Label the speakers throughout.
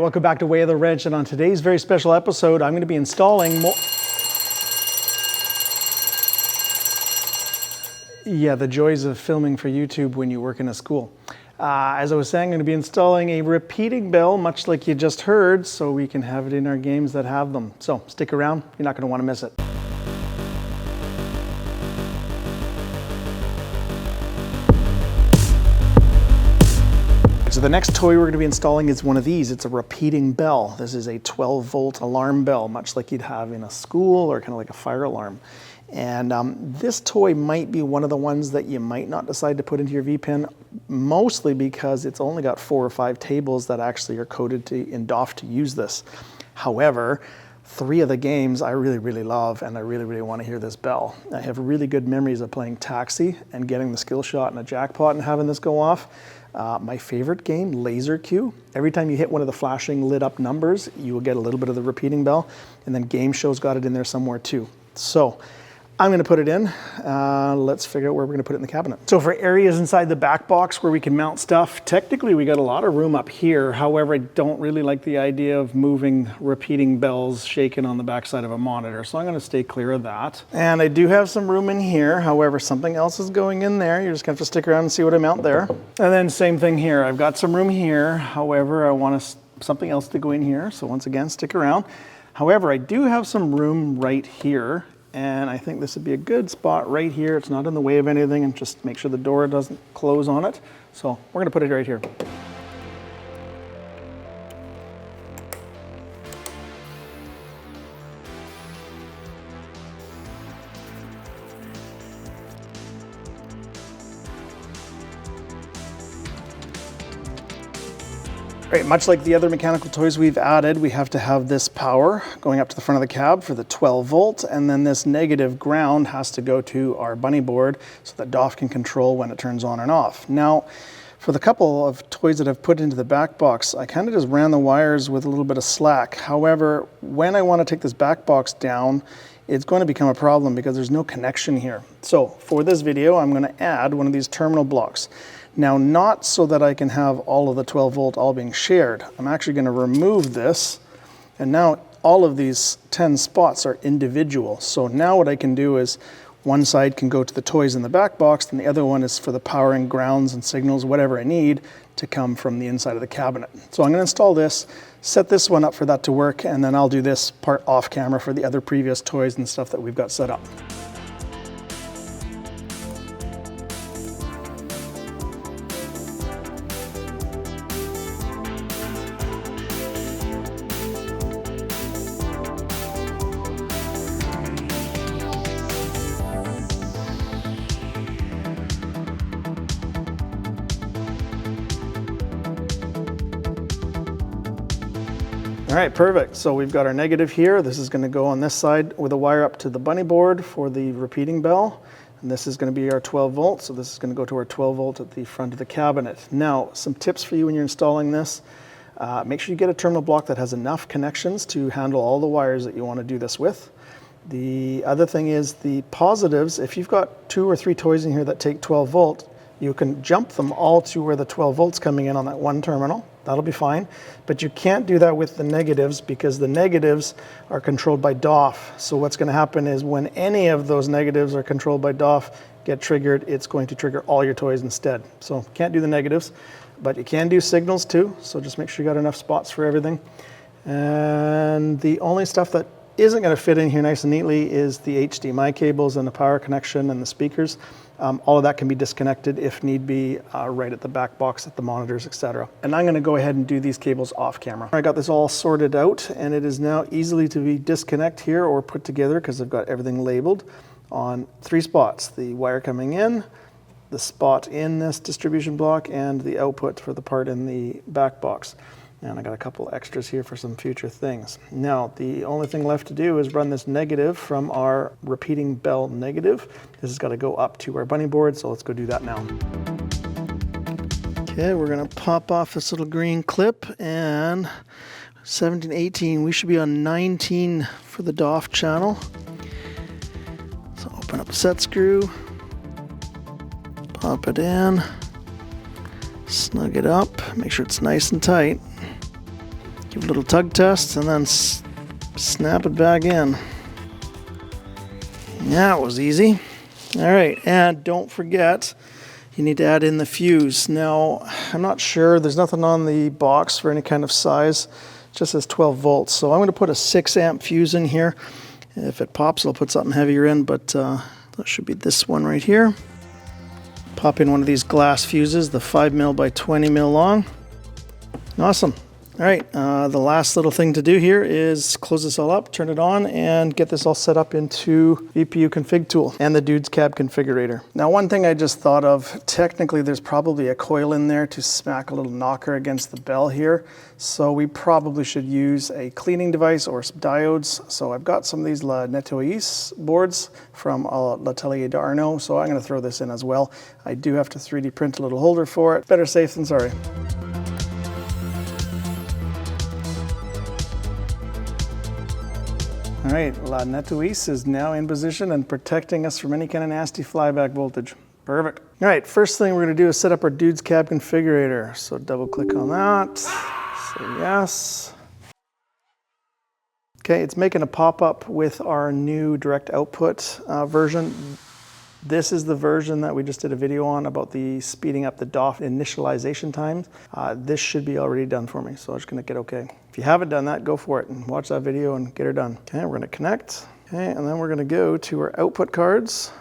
Speaker 1: welcome back to Way of the Wrench, and on today's very special episode, I'm going to be installing more... Yeah, the joys of filming for YouTube when you work in a school. As I was saying, I'm going to be installing a repeating bell, much like you just heard, so we can have it in our games that have them. So stick around, you're not going to want to miss it. So the next toy we're going to be installing is one of these. It's a repeating bell. This is a 12-volt alarm bell, much like you'd have in a school or kind of like a fire alarm. And this toy might be one of the ones that you might not decide to put into your vpin, mostly because it's only got 4 or 5 tables that actually are coded in DOF to use this. However, 3 of the games I really love, and I really want to hear this bell. I have really good memories of playing Taxi and getting the skill shot and a jackpot and having this go off. My favorite game, Laser Q. Every time you hit one of the flashing lit up numbers, you will get a little bit of the repeating bell, and then Game Show's got it in there somewhere too. So I'm going to put it in. Let's figure out where we're going to put it in the cabinet. So for areas inside the back box where we can mount stuff, technically we got a lot of room up here. However, I don't really like the idea of moving repeating bells shaken on the backside of a monitor, so I'm going to stay clear of that. And I do have some room in here. However, something else is going in there. You're just going to have to stick around and see what I mount there. And then same thing here. I've got some room here. However, I want something else to go in here. So once again, stick around. However, I do have some room right here. And I think this would be a good spot right here. It's not in the way of anything, and just make sure the door doesn't close on it. So we're going to put it right here. Right, much like the other mechanical toys we've added, we have to have this power going up to the front of the cab for the 12 volt, and then this negative ground has to go to our bunny board so that DOF can control when it turns on and off. Now, for the couple of toys that I've put into the back box, I kind of just ran the wires with a little bit of slack. However, when I want to take this back box down, it's going to become a problem because there's no connection here. So for this video, I'm going to add one of these terminal blocks. Now, not so that I can have all of the 12 volt all being shared. I'm actually going to remove this, and now all of these 10 spots are individual. So now what I can do is one side can go to the toys in the back box, and the other one is for the powering grounds and signals, whatever I need, to come from the inside of the cabinet. So I'm going to install this, set this one up for that to work, and then I'll do this part off camera for the other previous toys and stuff that we've got set up. All right, perfect. So we've got our negative here. This is going to go on this side with a wire up to the bunny board for the repeating bell. And this is going to be our 12 volts. So this is going to go to our 12 volt at the front of the cabinet. Now, some tips for you when you're installing this. Make sure you get a terminal block that has enough connections to handle all the wires that you want to do this with. The other thing is the positives. If you've got 2 or 3 toys in here that take 12 volt, you can jump them all to where the 12 volts coming in on that one terminal. That'll be fine. But you can't do that with the negatives because the negatives are controlled by DOF. So what's going to happen is when any of those negatives are controlled by DOF get triggered, it's going to trigger all your toys instead. So can't do the negatives, but you can do signals too. So just make sure you got enough spots for everything. And the only stuff that isn't going to fit in here nice and neatly is the HDMI cables and the power connection and the speakers. All of that can be disconnected if need be right at the back box at the monitors, etc. And I'm going to go ahead and do these cables off camera. I got this all sorted out, and it is now easily to be disconnect here or put together because I've got everything labeled on 3 spots. The wire coming in, the spot in this distribution block, and the output for the part in the back box. And I got a couple extras here for some future things. Now, the only thing left to do is run this negative from our repeating bell negative. This has got to go up to our bunny board, so let's go do that now. Okay, we're gonna pop off this little green clip, and 17, 18, we should be on 19 for the DOF channel. So open up a set screw, pop it in, snug it up, make sure it's nice and tight. Give it a little tug test and then snap it back in. That was easy. All right, and don't forget, you need to add in the fuse. Now, I'm not sure, there's nothing on the box for any kind of size, it just says 12 volts. So I'm going to put a 6 amp fuse in here. If it pops, I'll put something heavier in, but that should be this one right here. Pop in one of these glass fuses, the 5 mil by 20 mil long. Awesome. All right, the last little thing to do here is close this all up, turn it on, and get this all set up into VPU config tool and the Dudes Cab configurator. Now, one thing I just thought of, technically there's probably a coil in there to smack a little knocker against the bell here. So we probably should use a cleaning device or some diodes. So I've got some of these La Netoyeuse boards from L'Atelier d'Arnaud, so I'm gonna throw this in as well. I do have to 3D print a little holder for it. Better safe than sorry. All right, La Netoyeuse is now in position and protecting us from any kind of nasty flyback voltage. Perfect. All right, first thing we're gonna do is set up our Dudes Cab configurator. So double click on that, say yes. Okay, it's making a pop-up with our new direct output version. This is the version that we just did a video on about the speeding up the DOF initialization times. This should be already done for me, so I'm just gonna get okay. If you haven't done that, go for it and watch that video and get her done. Okay, we're gonna connect. Okay, and then we're gonna go to our output cards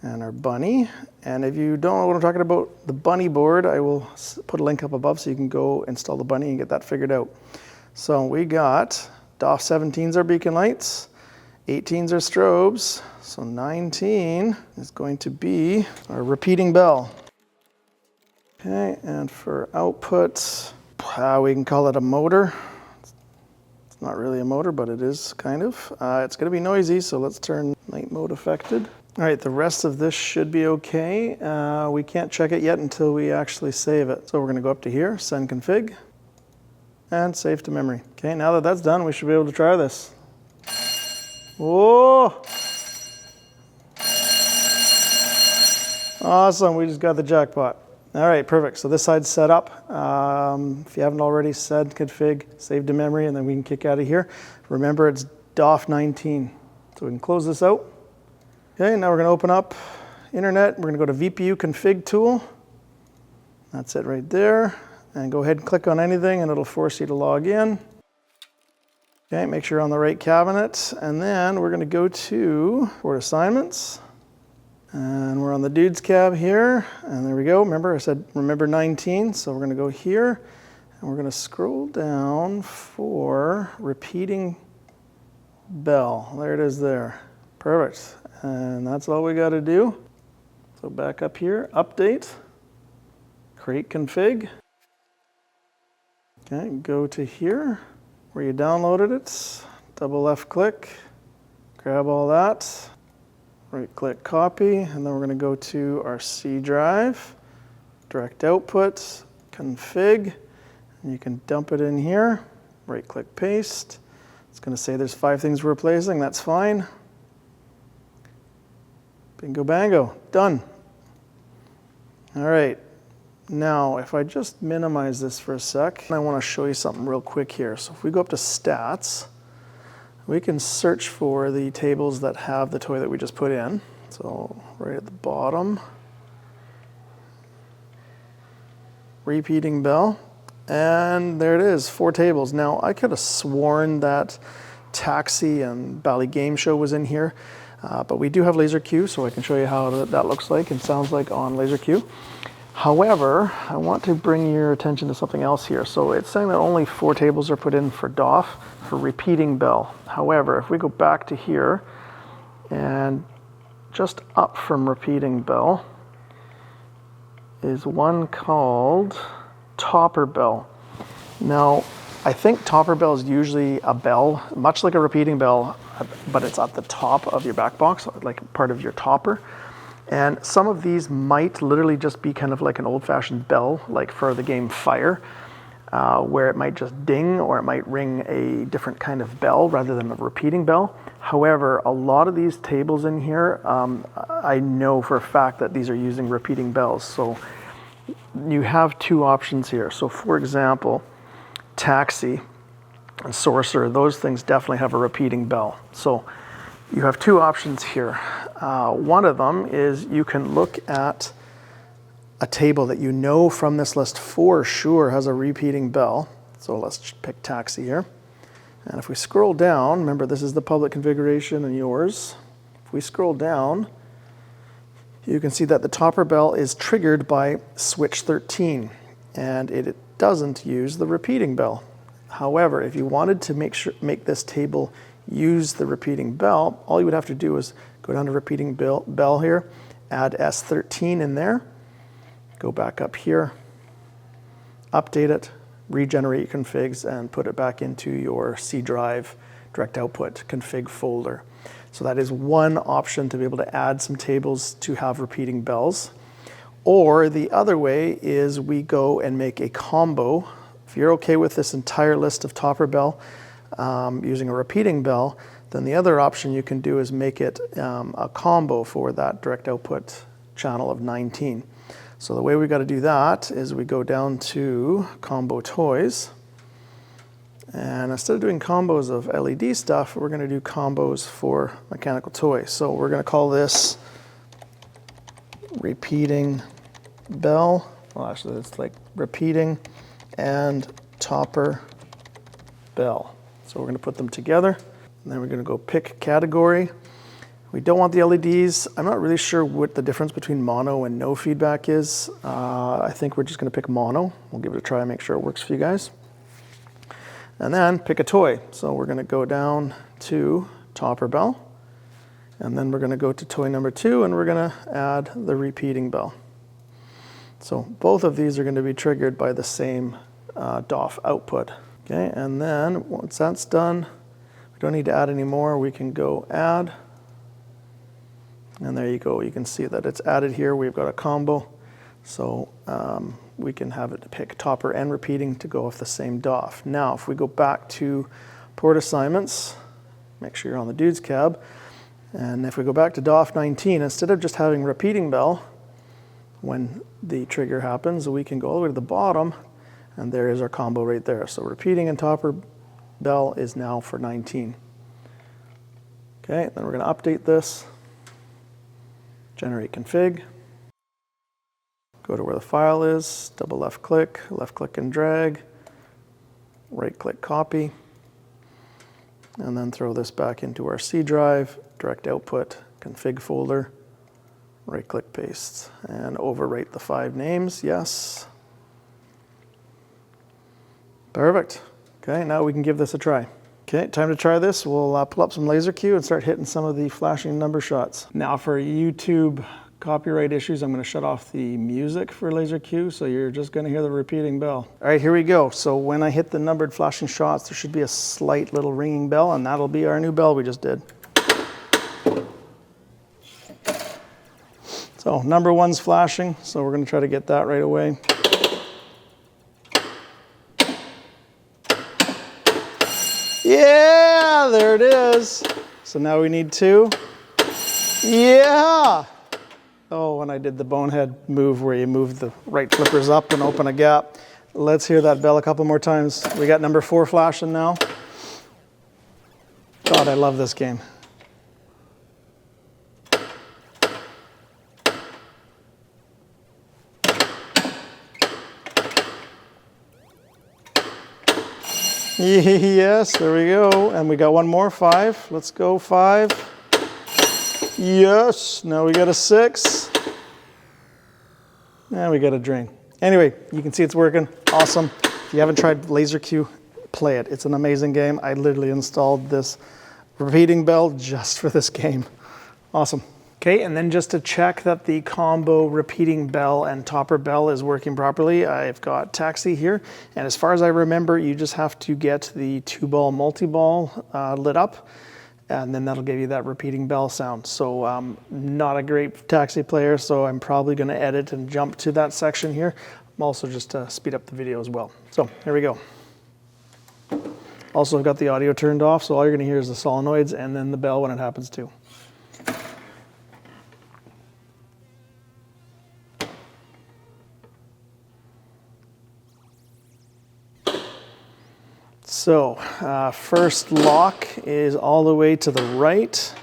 Speaker 1: and our bunny. And if you don't know what I'm talking about, the bunny board, I will put a link up above so you can go install the bunny and get that figured out. So we got DOF 17s are beacon lights, 18s are strobes, so 19 is going to be our repeating bell. Okay, and for output, we can call it a motor. It's not really a motor, but it is kind of. It's going to be noisy, so let's turn night mode affected. All right, the rest of this should be okay. We can't check it yet until we actually save it. So we're going to go up to here, send config, and save to memory. Okay, now that that's done, we should be able to try this. Whoa! Awesome, we just got the jackpot. All right, perfect. So this side's set up. If you haven't already, said config, save to memory, and then we can kick out of here. Remember, it's DOF 19. So we can close this out. Okay, now we're gonna open up Internet. We're gonna go to VPU config tool. That's it right there. And go ahead and click on anything and it'll force you to log in. Okay, make sure you're on the right cabinet. And then we're gonna go to Board Assignments. And we're on the Dudes Cab here. And there we go. Remember, I said remember 19. So we're gonna go here and we're gonna scroll down for repeating bell. There it is there. Perfect. And that's all we gotta do. So back up here, update, create config. Okay, go to here where you downloaded it, double left click, grab all that, right click copy, and then we're gonna go to our C drive, direct output, config, and you can dump it in here, right click paste. It's gonna say there's 5 things we're replacing, that's fine. Bingo bango, done. All right. Now, if I just minimize this for a sec, I want to show you something real quick here. So if we go up to stats, we can search for the tables that have the toy that we just put in. So right at the bottom, repeating bell, and there it is, 4 tables. Now, I could have sworn that Taxi and Bally Game Show was in here, but we do have laser Q, so I can show you how that looks like and sounds like on laser Q. However, I want to bring your attention to something else here. So it's saying that only 4 tables are put in for DOF, for repeating bell. However, if we go back to here, and just up from repeating bell is one called topper bell. Now, I think topper bell is usually a bell, much like a repeating bell, but it's at the top of your back box, like part of your topper. And some of these might literally just be kind of like an old-fashioned bell, like for the game Fire, where it might just ding or it might ring a different kind of bell rather than a repeating bell. However, a lot of these tables in here, I know for a fact that these are using repeating bells. So you have 2 options here. So for example, Taxi. and Sorcerer, those things definitely have a repeating bell. So you have two options here. One of them is you can look at a table that you know from this list for sure has a repeating bell. So let's pick Taxi here. And if we scroll down, remember this is the public configuration and yours. If we scroll down, you can see that the topper bell is triggered by switch 13, and it doesn't use the repeating bell. However, if you wanted to make this table use the repeating bell, all you would have to do is go down to repeating bell here, add S13 in there, go back up here, update it, regenerate your configs, and put it back into your C drive direct output config folder. So that is one option to be able to add some tables to have repeating bells. Or the other way is we go and make a combo. If you're okay with this entire list of topper bell using a repeating bell, then the other option you can do is make it a combo for that direct output channel of 19. So the way we got to do that is we go down to Combo Toys, and instead of doing combos of LED stuff, we're going to do combos for mechanical toys. So we're going to call this repeating bell. Well, actually, it's like repeating and topper bell. So we're going to put them together, and then we're going to go pick category. We don't want the LEDs. I'm not really sure what the difference between mono and no feedback is. I think we're just going to pick mono. We'll give it a try and make sure it works for you guys. And then pick a toy. So we're going to go down to topper bell, and then we're going to go to toy number 2, and we're going to add the repeating bell. So both of these are going to be triggered by the same DOF output. Okay, and then once that's done, we don't need to add any more. We can go add, and there you go. You can see that it's added here. We've got a combo. So we can have it pick topper and repeating to go off the same DOF. Now, if we go back to port assignments, make sure you're on the dudes cab, and if we go back to DOF 19, instead of just having repeating bell when the trigger happens, we can go all the way to the bottom, and there is our combo right there. So repeating and topper bell is now for 19. Okay, then we're going to update this, generate config. Go to where the file is, double left click and drag, right click copy, and then throw this back into our C drive, direct output, config folder, right click paste, and overwrite the 5 names, yes. Perfect. Okay, now we can give this a try. Okay, time to try this. We'll pull up some laser Q and start hitting some of the flashing number shots. Now for YouTube copyright issues, I'm going to shut off the music for laser Q, so you're just going to hear the repeating bell. All right, here we go. So when I hit the numbered flashing shots, there should be a slight little ringing bell, and that'll be our new bell we just did. So number 1's flashing, so we're going to try to get that right away. Yeah, there it is. So now we need 2. Yeah. Oh, when I did the bonehead move where you move the right flippers up and open a gap. Let's hear that bell a couple more times. We got number 4 flashing now. God, I love this game. Yes, there we go. And we got one more, 5. Let's go, 5. Yes, now we got a 6. And we got a drain. Anyway, you can see it's working. Awesome. If you haven't tried Laser Q, play it. It's an amazing game. I literally installed this repeating bell just for this game. Awesome. Okay, and then just to check that the combo repeating bell and topper bell is working properly, I've got Taxi here. And as far as I remember, you just have to get the 2-ball multi-ball lit up, and then that'll give you that repeating bell sound. So not a great Taxi player, so I'm probably going to edit and jump to that section here. I'm also just to speed up the video as well. So here we go. Also, I've got the audio turned off, so all you're going to hear is the solenoids and then the bell when it happens too. So first lock is all the way to the right.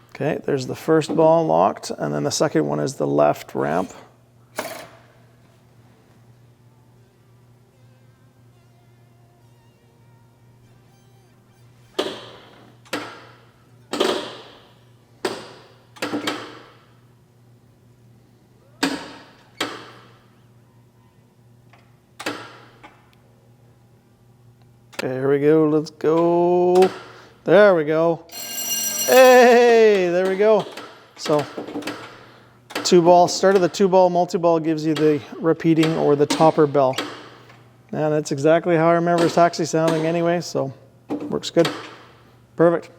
Speaker 1: Okay, there's the first ball locked, and then the second one is the left ramp. Okay, here we go, let's go. There we go. Hey, there we go. So, two ball, start of the two ball multi-ball gives you the repeating or the topper bell. And that's exactly how I remember taxi sounding anyway, so works good. Perfect.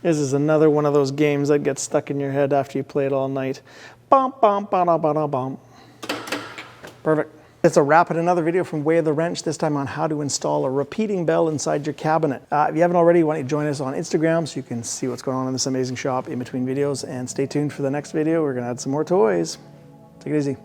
Speaker 1: This is another one of those games that gets stuck in your head after you play it all night. Bum, bum, ba, da, ba, da, bum. Perfect. It's a wrap in another video from Way of the Wrench, this time on how to install a repeating bell inside your cabinet. If you haven't already, why don't you join us on Instagram so you can see what's going on in this amazing shop in between videos, and stay tuned for the next video. We're gonna add some more toys. Take it easy.